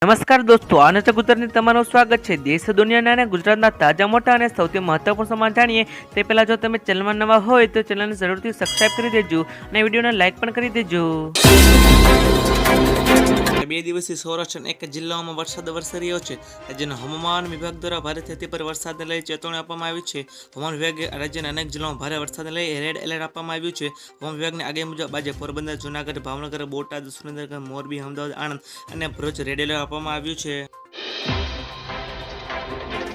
નમસ્કાર દોસ્તો, આનંદ ગુજરાતની તમારું સ્વાગત છે। દેશ દુનિયાના અને ગુજરાતના તાજા મોટા અને સૌથી મહત્વપૂર્ણ સમાચાર જાણીએ તે પહેલા જો તમે ચેનલમાં નવા હોય તો ચેનલને જરૂરથી સબસ્ક્રાઇબ કરી દેજો અને વિડીયોને લાઇક પણ કરી દેજો। 2 દિવસથી સૌરાષ્ટ્ર એક જિલ્લાઓમાં વરસાદ વરસી રહ્યો છે। રાજ્યના હવામાન વિભાગ દ્વારા ભારેથી અતિ ભારે વરસાદને લઈ ચેતવણી આપવામાં આવી છે। હવામાન વિભાગે રાજ્યના અનેક જિલ્લાઓમાં ભારે વરસાદને લઈ રેડ એલર્ટ આપવામાં આવ્યું છે। હવામાન વિભાગની આગાહી મુજબ આજે પોરબંદર, જૂનાગઢ, ભાવનગર, બોટાદ, સુરેન્દ્રનગર, મોરબી, અમદાવાદ, આણંદ અને ભરૂચ રેડ એલર્ટ આપવામાં આવ્યું છે।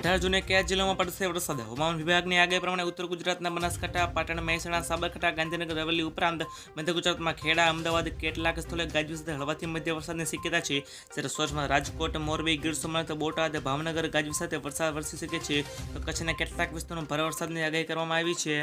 18 જૂને કયા જિલ્લામાં પડશે વરસાદ? હવામાન વિભાગની આગાહી પ્રમાણે ઉત્તર ગુજરાતના બનાસકાંઠા, પાટણ, મહેસાણા, સાબરકાંઠા, ગાંધીનગર, અરવલ્લી ઉપરાંત મધ્ય ગુજરાતમાં ખેડા, અમદાવાદ કેટલાક સ્થળોએ ગાજવીજ સાથે હળવાથી મધ્ય વરસાદની શક્યતા છે। જ્યારે સૌરાષ્ટ્રમાં રાજકોટ, મોરબી, ગીર સોમનાથ, બોટાદ, ભાવનગર ગાજવીજ સાથે વરસાદ વરસી શકે છે। તો કચ્છના કેટલાક વિસ્તારોમાં ભારે વરસાદની આગાહી કરવામાં આવી છે।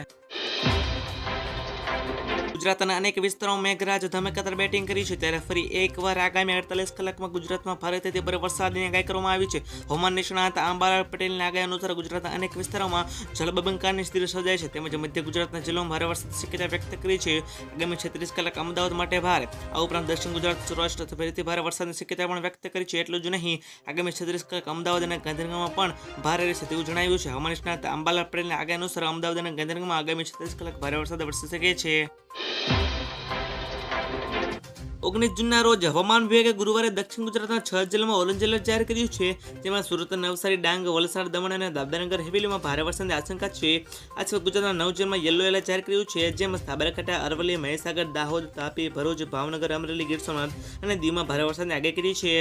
ગુજરાતના અનેક વિસ્તારોમાં મેઘરાજ ધમાકેદાર બેટિંગ કરી છે। ત્યારે ફરી એકવાર આગામી 48 કલાકમાં ગુજરાતમાં ભારેથી ભારે વરસાદની આગાહી કરવામાં આવી છે। હવામાન નિષ્ણાત અંબાલાલ પટેલની આગાહી અનુસાર ગુજરાતના અનેક વિસ્તારોમાં જળબંબાકારની સ્થિતિ સર્જાય છે। તેમજ મધ્ય ગુજરાતના જિલ્લાઓમાં ભારે વરસાદની શક્યતા વ્યક્ત કરી છે। આગામી 36 કલાક અમદાવાદ માટે ભારે, આ ઉપરાંત દક્ષિણ ગુજરાત, સૌરાષ્ટ્ર ફરીથી ભારે વરસાદની શક્યતા પણ વ્યક્ત કરી છે। એટલું જ નહીં, આગામી 36 કલાક અમદાવાદ અને ગાંધીનગરમાં પણ ભારે રહેશે તેવું જણાવ્યું છે। હવામાન નિષ્ણાત અંબાલાલ પટેલની આગાહી અનુસાર અમદાવાદ અને ગાંધીનગરમાં આગામી 36 કલાક ભારે વરસાદ વરસી શકે છે। 19 જૂનના રોજ હવામાન વિભાગે ગુરુવારે દક્ષિણ ગુજરાતના 6 જિલ્લામાં ઓરેન્જ એલર્ટ જાહેર કર્યું છે। તેમાં સુરત, નવસારી, ડાંગ, વલસાડ, દમણ અને દાદરાનગર હવેલીમાં ભારે વરસાદની આશંકા છે। આ સિવાય ગુજરાતના 9 જિલ્લામાં યલો એલર્ટ જાહેર કર્યું છે, જેમાં સાબરકાંઠા, અરવલ્લી, મહીસાગર, દાહોદ, તાપી, ભરૂચ, ભાવનગર, અમરેલી, ગીર સોમનાથ અને દીવમાં ભારે વરસાદની આગાહી કરી છે।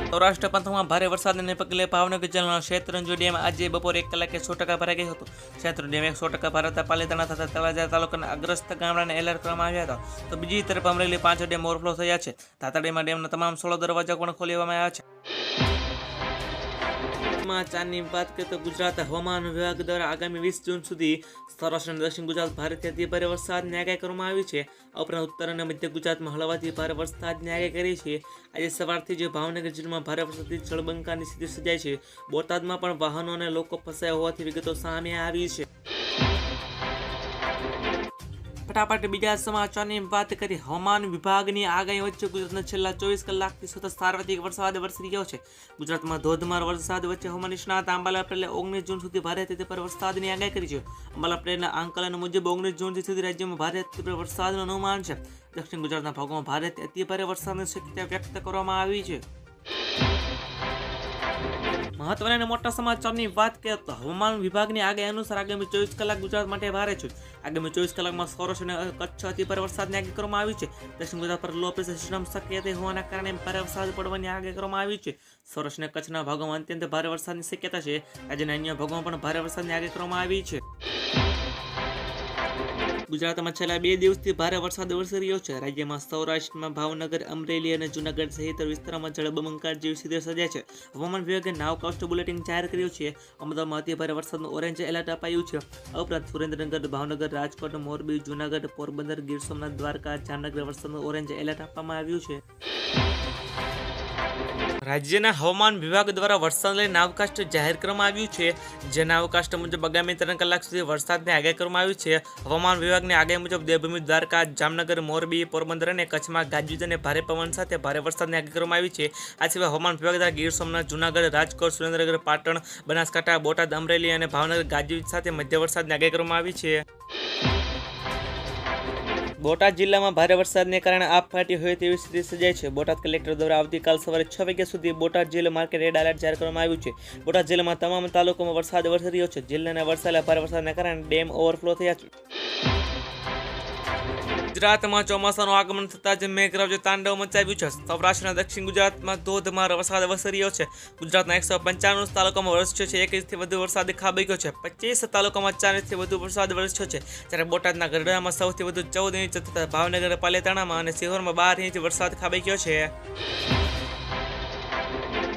સૌરાષ્ટ્ર પંથકમાં ભારે વરસાદને પગલે ભાવનગર જિલ્લાનો શેત્રુંજય ડેમ આજે બપોરે 1 કલાકે 100% ભરાઈ ગયો હતો। શેત્રુંજય ડેમ 100% ભરાતા પાલીતાણા તથા તળાજા તાલુકાના અગ્રસ્ત ગામડાને એલર્ટ કરવામાં આવ્યા હતા। તો બીજી તરફ અમરેલી 5 ડેમ ઓવરફ્લો થયા છે। તાતડીમાં ડેમના તમામ 16 દરવાજા પણ ખોલી દેવામાં આવ્યા છે। સમાચારની વાત કરીએ તો ગુજરાત હવામાન વિભાગ દ્વારા આગામી 20 જૂન સુધી સૌરાષ્ટ્ર અને દક્ષિણ ગુજરાત ભારેથી અતિ ભારે વરસાદની આગાહી કરવામાં આવી છે। આ ઉપરાંત ઉત્તર અને મધ્ય ગુજરાતમાં હળવાથી ભારે વરસાદની આગાહી કરી છે। આજે સવારથી જ ભાવનગર જિલ્લામાં ભારે વરસાદથી જળબંબાકારની સ્થિતિ સર્જાઈ છે। બોટાદમાં પણ વાહનો અને લોકો ફસાયા હોવાથી વિગતો સામે આવી છે। ફટાફટ બીજા સમાચારની વાત કરી। હવામાન વિભાગની આગાહી વચ્ચે ગુજરાતના છેલ્લા 24 કલાકથી સતત સાર્વત્રિક વરસાદ વરસી રહ્યો છે। ગુજરાતમાં ધોધમાર વરસાદ વચ્ચે હવામાન નિષ્ણાત અંબાલાલ પટેલે 19 જૂન સુધી ભારેથી ભારે વરસાદની આગાહી કરી છે। અંબાલાલ પટેલના આંકલન મુજબ 19 જૂન સુધી રાજ્યમાં ભારેથી ભારે વરસાદનું અનુમાન છે। દક્ષિણ ગુજરાતના ભાગોમાં ભારેથી અતિ ભારે વરસાદની શક્યતા વ્યક્ત કરવામાં આવી છે। મહત્વના અને મોટા સમાચારની વાત કરીએ તો હવામાન વિભાગની આગાહી અનુસાર આગામી 24 કલાક ગુજરાત માટે ભારે છે। આગામી 24 કલાકમાં સૌરાષ્ટ્ર અને કચ્છ અતિ ભારે વરસાદની આગાહી કરવામાં આવી છે। દક્ષિણ ગુજરાત પર લો પ્રેશર સિસ્ટમ સક્રિય હોવાના કારણે ભારે વરસાદ પડવાની આગાહી કરવામાં આવી છે। સૌરાષ્ટ્ર અને કચ્છના ભાગોમાં અત્યંત ભારે વરસાદની શક્યતા છે। રાજ્યના અન્ય ભાગોમાં પણ ભારે વરસાદની આગાહી કરવામાં આવી છે। ગુજરાતમાં છેલ્લા 2 દિવસથી ભારે વરસાદ વરસી રહ્યો છે। રાજ્યમાં સૌરાષ્ટ્રમાં ભાવનગર, અમરેલી અને જૂનાગઢ સહિત વિસ્તારોમાં જળબંબાકાર જેવી સ્થિતિ સર્જાય છે। હવામાન વિભાગે નાવકાસ્ટ બુલેટિન જાહેર કર્યું છે। અમદાવાદમાં અતિ ભારે વરસાદનું ઓરેન્જ એલર્ટ અપાયું છે। આ ઉપરાંત સુરેન્દ્રનગર, ભાવનગર, રાજકોટ, મોરબી, જૂનાગઢ, પોરબંદર, ગીર સોમનાથ, દ્વારકા, જામનગર વરસાદનું ઓરેન્જ એલર્ટ આપવામાં આવ્યું છે। રાજ્યના હવામાન વિભાગ દ્વારા વરસાદ લઈને નાવકાસ્ટ જાહેર કરવામાં આવ્યું છે। જે નાવકાસ્ટ મુજબ આગામી 3 કલાક સુધી વરસાદની આગાહી કરવામાં આવી છે। હવામાન વિભાગની આગાહી મુજબ દેવભૂમિ, દ્વારકા, જામનગર, મોરબી, પોરબંદર અને કચ્છમાં ગાજવીજ અને ભારે પવન સાથે ભારે વરસાદની આગાહી કરવામાં આવી છે। આ સિવાય હવામાન વિભાગ દ્વારા ગીર સોમનાથ, જૂનાગઢ, રાજકોટ, સુરેન્દ્રનગર, પાટણ, બનાસકાંઠા, બોટાદ, અમરેલી અને ભાવનગર ગાજવીજ સાથે મધ્ય વરસાદની આગાહી કરવામાં આવી છે। બોટાદ જિલ્લામાં ભારે વરસાદને કારણે આપ ફાટી હોય તેવી સ્થિતિ સર્જાઈ છે। બોટાદ કલેક્ટર દ્વારા આવતીકાલ સવારે 6 વાગ્યા સુધી બોટાદ જિલ્લા માર્કેટ રેડ એલર્ટ જાહેર કરવામાં આવ્યું છે। બોટાદ જિલ્લામાં તમામ તાલુકામાં વરસાદ વરસી રહ્યો છે। જિલ્લાના વરસાયેલા ભારે વરસાદને કારણે ડેમ ઓવરફ્લો થયા છે। ગુજરાતમાં ચોમાસાનું આગમન થતાં જ મેઘરાજે તાંડવ મચાવ્યું છે। સૌરાષ્ટ્ર અને દક્ષિણ ગુજરાતમાં ધોધમાર વરસાદ વરસી રહ્યો છે। ગુજરાતના 195 તાલુકામાં વરસ્યો છે। 1 ઇંચથી વધુ વરસાદ ખાબકી ગયો છે। 25 તાલુકામાં 4 ઇંચથી વધુ વરસાદ વરસ્યો છે। જ્યારે બોટાદના ગઢડામાં સૌથી વધુ 14 ઇંચ તથા ભાવનગર, પાલીતાણામાં અને સિહોરમાં 12 ઇંચ વરસાદ ખાબક્યો છે।